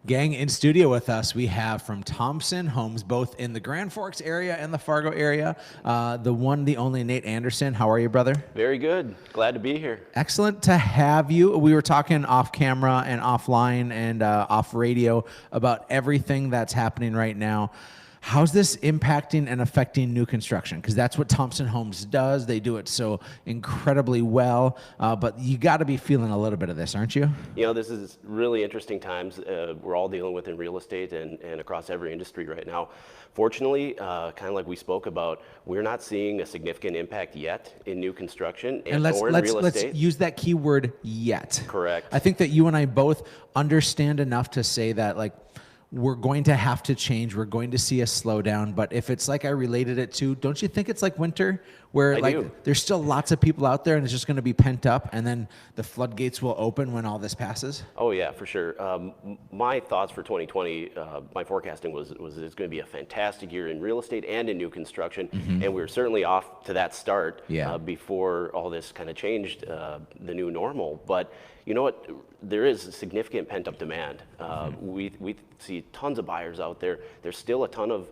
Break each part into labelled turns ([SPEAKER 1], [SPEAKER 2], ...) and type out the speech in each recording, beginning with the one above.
[SPEAKER 1] Gang, in studio with us, we have from Thompson Homes, both in the Grand Forks area and the Fargo area, the one, the only Nate Anderson. How are you, brother?
[SPEAKER 2] Very good. Glad to be here.
[SPEAKER 1] Excellent to have you. We were talking off camera and offline and off radio about everything that's happening right now. How's this impacting and affecting new construction? Because that's what Thompson Homes does. They do it so incredibly well, but you got to be feeling a little bit of this, aren't you?
[SPEAKER 2] You know, this is really interesting times we're all dealing with in real estate and across every industry right now. Fortunately, kind of like we spoke about, we're not seeing a significant impact yet in new construction
[SPEAKER 1] And
[SPEAKER 2] or in real estate.
[SPEAKER 1] let's use that key word yet.
[SPEAKER 2] Correct.
[SPEAKER 1] I think that you and I both understand enough to say that, like, we're going to have to change. We're going to see a slowdown. But if it's like I related it to, don't you think it's like winter where
[SPEAKER 2] I
[SPEAKER 1] like
[SPEAKER 2] do.
[SPEAKER 1] There's still lots of people out there and it's just going to be pent up and then the floodgates will open when all this passes?
[SPEAKER 2] Oh yeah, for sure. My thoughts for 2020, my forecasting was it's going to be a fantastic year in real estate and in new construction, and we were certainly off to that start before all this kind of changed the new normal. But you know what? There is significant pent-up demand. We see tons of buyers out there. There's still a ton of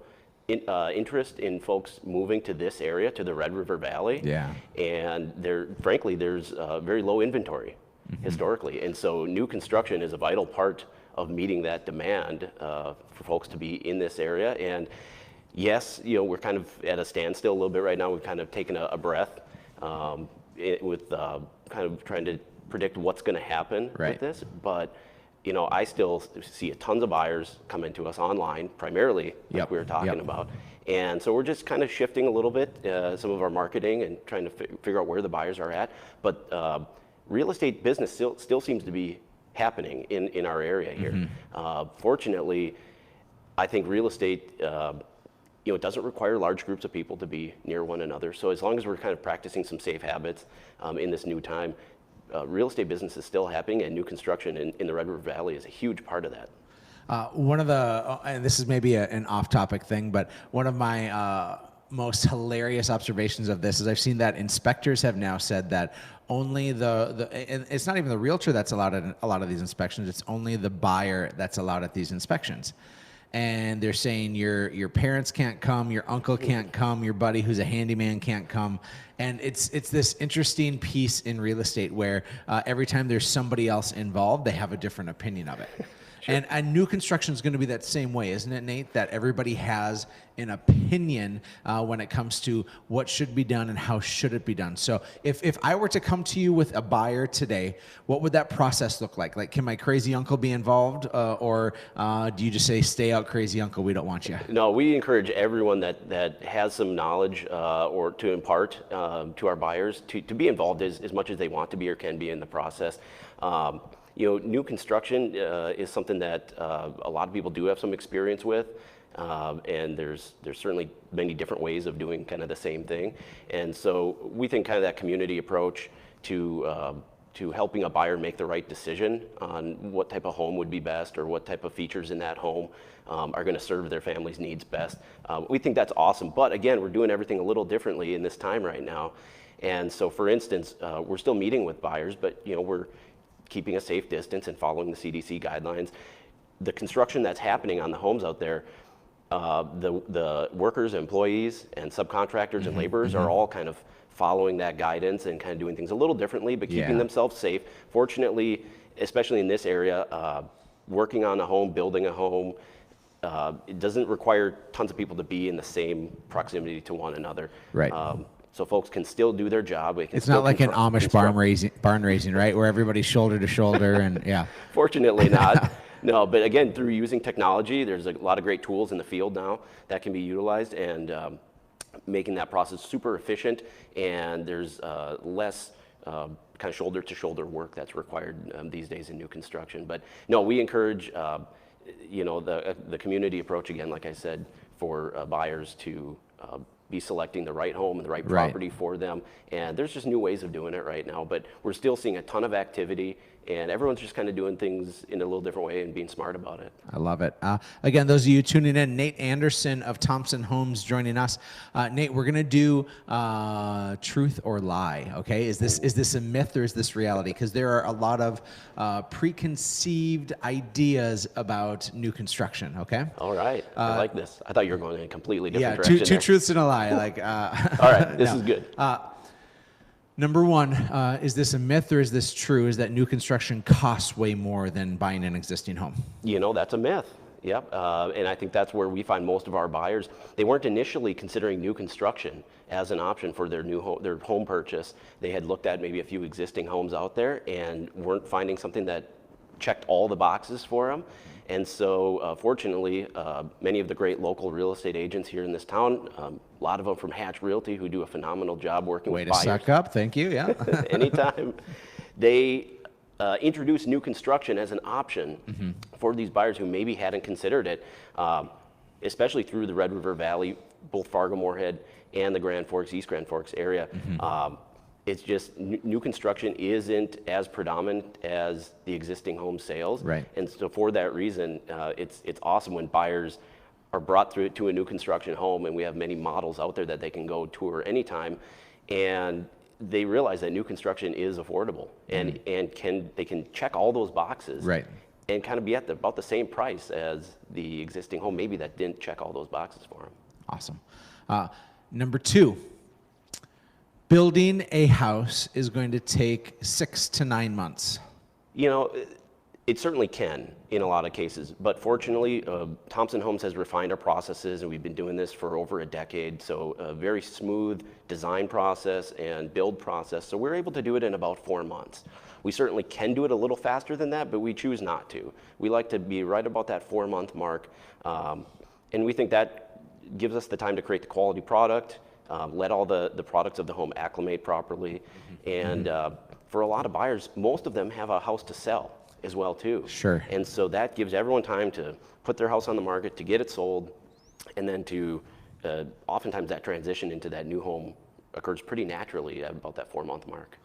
[SPEAKER 2] interest in folks moving to this area, to the Red River Valley.
[SPEAKER 1] Yeah.
[SPEAKER 2] And frankly, there's very low inventory historically. And so new construction is a vital part of meeting that demand for folks to be in this area. And yes, you know, we're kind of at a standstill a little bit right now. We've kind of taken a breath with kind of trying to predict what's going to happen with this. But you know, I still see tons of buyers come into us online, primarily, like we were talking about. And so we're just kind of shifting a little bit some of our marketing and trying to figure out where the buyers are at. But real estate business still seems to be happening in our area here. Fortunately, I think real estate, you know, it doesn't require large groups of people to be near one another. So as long as we're kind of practicing some safe habits in this new time, real estate business is still happening, and new construction in the Red River Valley is a huge part of that.
[SPEAKER 1] One of the, and this is maybe an off-topic thing, but one of my most hilarious observations of this is I've seen that inspectors have now said that only and it's not even the realtor that's allowed at a lot of these inspections, it's only the buyer that's allowed at these inspections. And they're saying your parents can't come, your uncle can't come, your buddy who's a handyman can't come. And it's this interesting piece in real estate where every time there's somebody else involved, they have a different opinion of it. Sure. And new construction is going to be that same way, isn't it, Nate? That everybody has an opinion when it comes to what should be done and how should it be done. So if I were to come to you with a buyer today, what would that process look like? Like, can my crazy uncle be involved, or do you just say, stay out, crazy uncle, we don't want you?
[SPEAKER 2] No, we encourage everyone that has some knowledge or to impart to our buyers to be involved as much as they want to be or can be in the process. You know, new construction is something that a lot of people do have some experience with, and there's certainly many different ways of doing kind of the same thing. And so we think kind of that community approach to helping a buyer make the right decision on what type of home would be best or what type of features in that home are going to serve their family's needs best. We think that's awesome. But again, we're doing everything a little differently in this time right now. And so, for instance, we're still meeting with buyers, but you know, we're keeping a safe distance and following the CDC guidelines. The construction that's happening on the homes out there, the workers, employees, and subcontractors and laborers are all kind of following that guidance and kind of doing things a little differently, but keeping themselves safe. Fortunately, especially in this area, working on a home, building a home, it doesn't require tons of people to be in the same proximity to one another.
[SPEAKER 1] Right.
[SPEAKER 2] So folks can still do their job.
[SPEAKER 1] It's not like an Amish barn raising, right? Where everybody's shoulder to shoulder and
[SPEAKER 2] Fortunately not. No, but again, through using technology, there's a lot of great tools in the field now that can be utilized, and making that process super efficient, and there's less kind of shoulder to shoulder work that's required these days in new construction. But no, we encourage you know, the community approach, again, like I said, for buyers to be selecting the right home and the right
[SPEAKER 1] Right.
[SPEAKER 2] property for them. And there's just new ways of doing it right now, but we're still seeing a ton of activity, and everyone's just kind of doing things in a little different way and being smart about it.
[SPEAKER 1] I love it. Again, those of you tuning in, Nate Anderson of Thompson Homes joining us. Nate, we're gonna do truth or lie. Okay, is this a myth or is this reality? Because there are a lot of preconceived ideas about new construction. Okay.
[SPEAKER 2] All right, I like this. I thought you were going in a completely different
[SPEAKER 1] Yeah,
[SPEAKER 2] direction
[SPEAKER 1] two
[SPEAKER 2] there.
[SPEAKER 1] truths and a lie. Like.
[SPEAKER 2] All right, this
[SPEAKER 1] no.
[SPEAKER 2] is good.
[SPEAKER 1] Number one, is this a myth or is this true? Is that new construction costs way more than buying an existing home?
[SPEAKER 2] You know, that's a myth. Yep, and I think that's where we find most of our buyers. They weren't initially considering new construction as an option for their their home purchase. They had looked at maybe a few existing homes out there and weren't finding something that checked all the boxes for them. And so, fortunately, many of the great local real estate agents here in this town, a lot of them from Hatch Realty, who do a phenomenal job working
[SPEAKER 1] Way
[SPEAKER 2] with
[SPEAKER 1] to
[SPEAKER 2] buyers.
[SPEAKER 1] suck up. Thank you. Yeah.
[SPEAKER 2] Anytime. They introduce new construction as an option for these buyers who maybe hadn't considered it, especially through the Red River Valley, both Fargo-Moorhead and the Grand Forks, East Grand Forks area. It's just new construction isn't as predominant as the existing home sales.
[SPEAKER 1] Right.
[SPEAKER 2] And so for that reason, it's awesome when buyers are brought through to a new construction home, and we have many models out there that they can go tour anytime, and they realize that new construction is affordable and they can check all those boxes.
[SPEAKER 1] Right.
[SPEAKER 2] And kind of be at about the same price as the existing home, maybe that didn't check all those boxes for them.
[SPEAKER 1] Awesome. Number two, building a house is going to take 6 to 9 months.
[SPEAKER 2] You know, it certainly can in a lot of cases, but fortunately, Thompson Homes has refined our processes, and we've been doing this for over a decade, so a very smooth design process and build process, so we're able to do it in about 4 months. We certainly can do it a little faster than that, but we choose not to. We like to be right about that 4-month mark, and we think that gives us the time to create the quality product, let all the products of the home acclimate properly, and for a lot of buyers, most of them have a house to sell as well too.
[SPEAKER 1] Sure.
[SPEAKER 2] And so that gives everyone time to put their house on the market, to get it sold, and then to oftentimes that transition into that new home occurs pretty naturally at about that 4-month mark.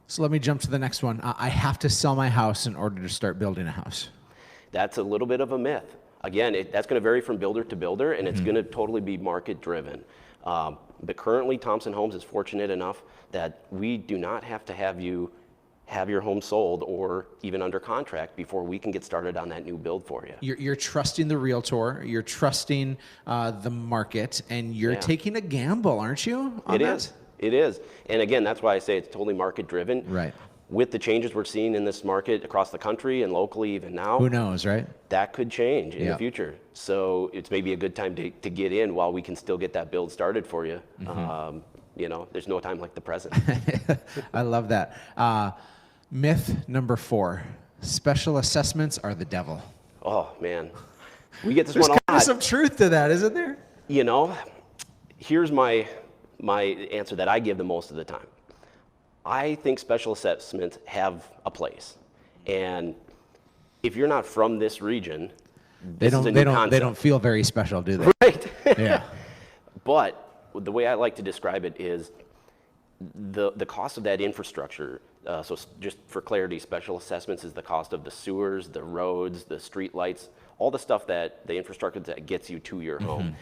[SPEAKER 1] So let me jump to the next one. I have to sell my house in order to start building a house.
[SPEAKER 2] That's a little bit of a myth. Again, that's going to vary from builder to builder, and it's going to totally be market driven. But currently, Thompson Homes is fortunate enough that we do not have to have you have your home sold or even under contract before we can get started on that new build for you.
[SPEAKER 1] You're trusting the realtor, you're trusting the market, and you're taking a gamble, aren't you?
[SPEAKER 2] It is. It is. And again, that's why I say it's totally market driven.
[SPEAKER 1] Right.
[SPEAKER 2] With the changes we're seeing in this market across the country and locally even now,
[SPEAKER 1] Who knows, right?
[SPEAKER 2] that could change in the future. So it's maybe a good time to get in while we can still get that build started for you. You know, there's no time like the present.
[SPEAKER 1] I love that. Myth number 4, special assessments are the devil.
[SPEAKER 2] Oh, man. We get this
[SPEAKER 1] There's
[SPEAKER 2] one a
[SPEAKER 1] kind of
[SPEAKER 2] lot.
[SPEAKER 1] some truth to that, isn't there?
[SPEAKER 2] You know, here's my answer that I give the most of the time. I think special assessments have a place. And if you're not from this region, this is a new concept.
[SPEAKER 1] They don't feel very special, do they?
[SPEAKER 2] Right.
[SPEAKER 1] Yeah.
[SPEAKER 2] But the way I like to describe it is the cost of that infrastructure. So just for clarity, special assessments is the cost of the sewers, the roads, the street lights, all the stuff that the infrastructure that gets you to your home.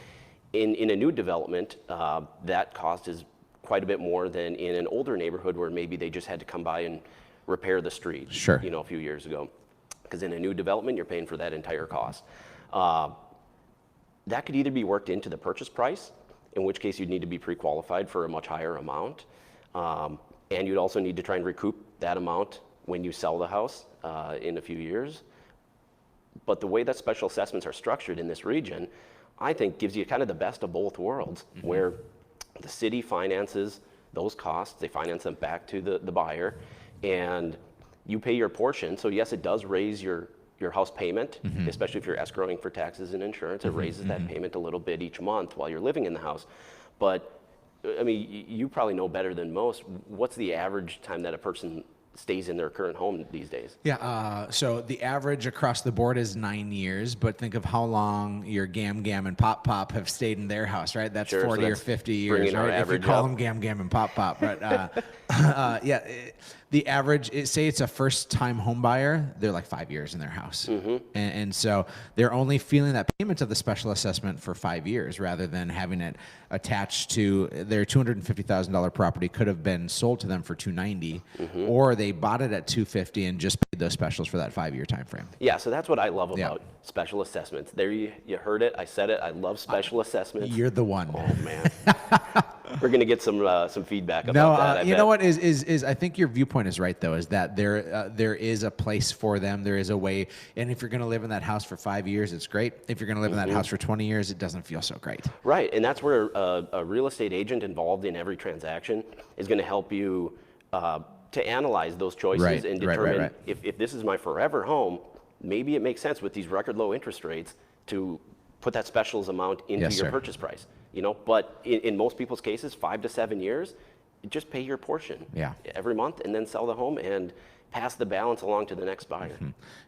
[SPEAKER 2] In a new development, that cost is quite a bit more than in an older neighborhood where maybe they just had to come by and repair the street,
[SPEAKER 1] Sure.
[SPEAKER 2] you know, a few years ago. Because in a new development, you're paying for that entire cost. That could either be worked into the purchase price, in which case you'd need to be pre-qualified for a much higher amount. And you'd also need to try and recoup that amount when you sell the house in a few years. But the way that special assessments are structured in this region, I think gives you kind of the best of both worlds, where the city finances those costs, they finance them back to the buyer, and you pay your portion. So yes, it does raise your house payment, especially if you're escrowing for taxes and insurance. It raises that payment a little bit each month while you're living in the house. But I mean, you probably know better than most, what's the average time that a person stays in their current home these days.
[SPEAKER 1] Yeah, so the average across the board is 9 years, but think of how long your Gam Gam and Pop Pop have stayed in their house, right? That's
[SPEAKER 2] Sure, so
[SPEAKER 1] 40 or
[SPEAKER 2] that's
[SPEAKER 1] 50 years,
[SPEAKER 2] bringing our
[SPEAKER 1] right? If you
[SPEAKER 2] average
[SPEAKER 1] call
[SPEAKER 2] up.
[SPEAKER 1] them Gam Gam and Pop Pop. But yeah, the average, say it's a first-time home buyer, they're like 5 years in their house. And so they're only feeling that payment of the special assessment for 5 years rather than having it attached to their $250,000 property could have been sold to them for $290, or they bought it at $250 and just paid those specials for that 5-year time frame.
[SPEAKER 2] Yeah, so that's what I love about special assessments. There you heard it. I said it. I love special assessments.
[SPEAKER 1] You're the one.
[SPEAKER 2] Oh man, we're gonna get some feedback about that.
[SPEAKER 1] You know what is I think your viewpoint is right though. Is that there is a place for them. There is a way, and if you're gonna live in that house for 5 years, it's great. If you're gonna live in that house for 20 years, it doesn't feel so great.
[SPEAKER 2] Right, and that's where a real estate agent involved in every transaction is going to help you to analyze those choices and determine if this is my forever home, maybe it makes sense with these record low interest rates to put that specials amount into your purchase price. You know, but in most people's cases, 5 to 7 years, just pay your portion every month and then sell the home and pass the balance along to the next buyer.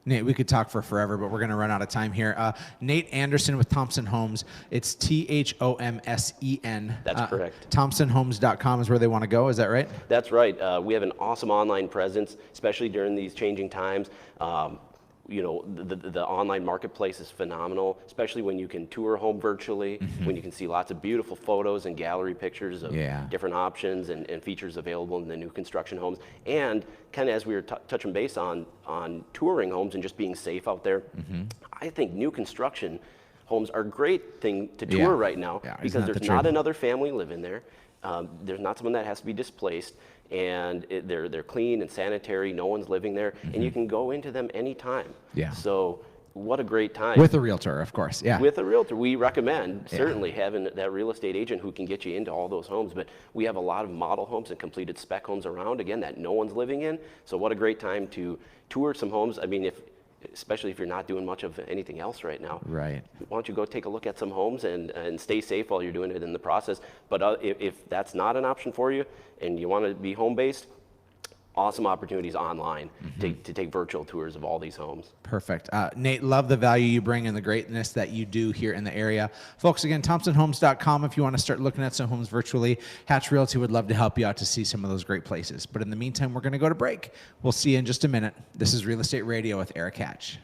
[SPEAKER 1] Nate, we could talk for forever, but we're going to run out of time here. Nate Anderson with Thompson Homes. It's THOMSEN.
[SPEAKER 2] That's correct.
[SPEAKER 1] ThompsonHomes.com is where they want to go. Is that right?
[SPEAKER 2] That's right. We have an awesome online presence, especially during these changing times. You know, the online marketplace is phenomenal, especially when you can tour a home virtually, when you can see lots of beautiful photos and gallery pictures of different options and features available in the new construction homes. And kind of as we were touching base on touring homes and just being safe out there, I think new construction homes are a great thing to tour right now because there's not another family living there. There's not someone that has to be displaced, and they're clean and sanitary. No one's living there, and you can go into them anytime. So what a great time.
[SPEAKER 1] With a realtor, of course.
[SPEAKER 2] With a realtor. We recommend certainly having that real estate agent who can get you into all those homes, but we have a lot of model homes and completed spec homes around, again, that no one's living in. So what a great time to tour some homes. I mean, especially if you're not doing much of anything else right now. Why don't you go take a look at some homes and stay safe while you're doing it in the process. But if that's not an option for you and you want to be home-based, awesome opportunities online to take virtual tours of all these homes.
[SPEAKER 1] Perfect. Nate, love the value you bring and the greatness that you do here in the area. Folks, again, ThompsonHomes.com if you want to start looking at some homes virtually. Hatch Realty would love to help you out to see some of those great places. But in the meantime, we're going to go to break. We'll see you in just a minute. This is Real Estate Radio with Erik Hatch.